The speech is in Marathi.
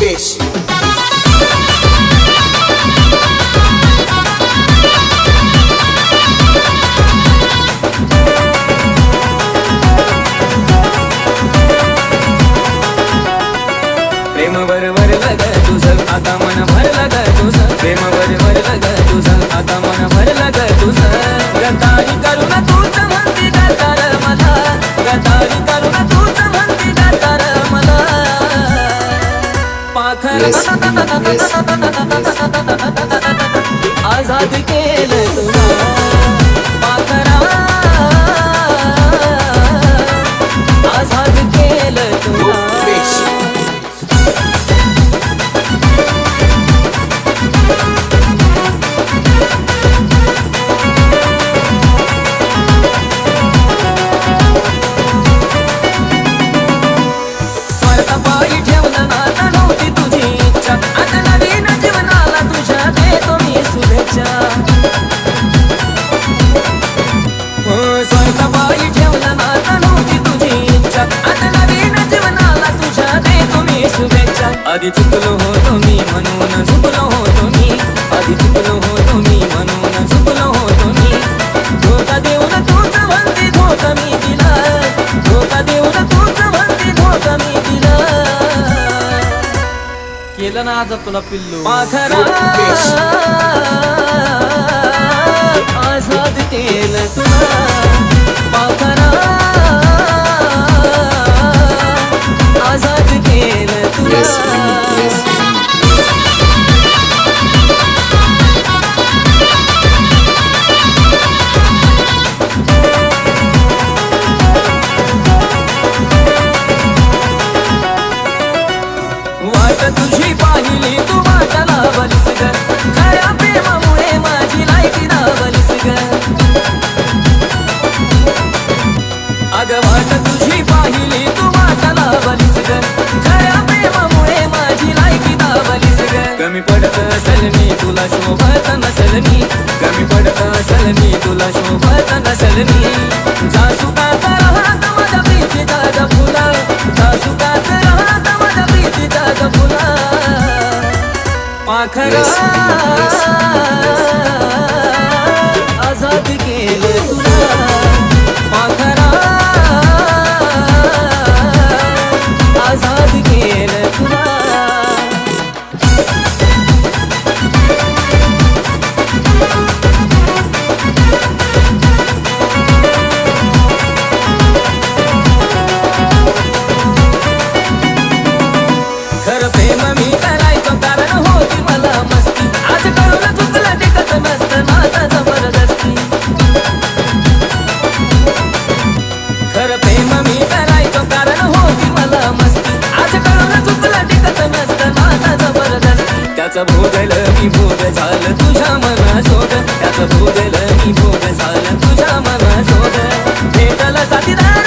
रुपेश। प्रेम बरोबर लग तुझं आता मन भरलं ग तुझं, प्रेम बरोबर लग तुझं आता मन भरलं ग तुझं। गदारी करून तूच म्हणती गदार मला, गदारी करून तूच म्हणती गदार मला। पाखरा आजाद केलं तुला, पाखरा आजाद केलं तुला। पायी ठेवलं नाता नव्हती तुझी इच्छा, आता नवीन जीवनाला तुझ्या देतो मी शुभेच्छा। स्वतः पायी ठेवलं नाता नव्हती तुझी इच्छा, आता नवीन जीवनाला तुझ्या देतो मी शुभेच्छा। आधी चुकलो होतो मी म्हणून झुकलो होतो मी, आधी चुकलो होतो मी म्हणून झुकलो होतो मी। धोका देऊन तूच म्हणती धोका मी दिला, धोका देऊन तूच म्हणती धोका मी दिला। केलं ना आज तुला पिल्लू, पाखरा आजाद केलं तुला, पाखरा आजाद केलं तुला। वाट तुझी पाहिली तू वाट लावलीस ग, खऱ्या प्रेमामुळे माझी लायकी लावलीस ग। अग वाट तुझी पाहिली तू वाट लावलीस ग, खऱ्या प्रेमामुळे माझी लायकी लावलीस ग। कमी पडत असल मी तुला शोभत नसल मी, कमी पडत असल मी तुला शोभत नसल मी। जासुकात राहत माझ्या प्रीतीचा ग फुला, जासुकात राहत माझ्या प्रीतीचा ग फुला। पाखरा आजाद केलं तुला, पाखरा आजाद केलं तुला। खरं प्रेम मी करायचो कारण होती मला मस्ती, आज कळून चुकलं टिकत मस्त नाता जबरदस्ती। खरं प्रेम मी करायचो कारण होती मला मस्ती, आज कळून चुकलं टिकत मस्त नाता जबरदस्ती। त्याचं भोगलं मी भोग झालं तुझ्या मनासोबत, त्याचं भोगलं मी भोग झालं तुझ्या मनासोबत। भेटलं साथीदार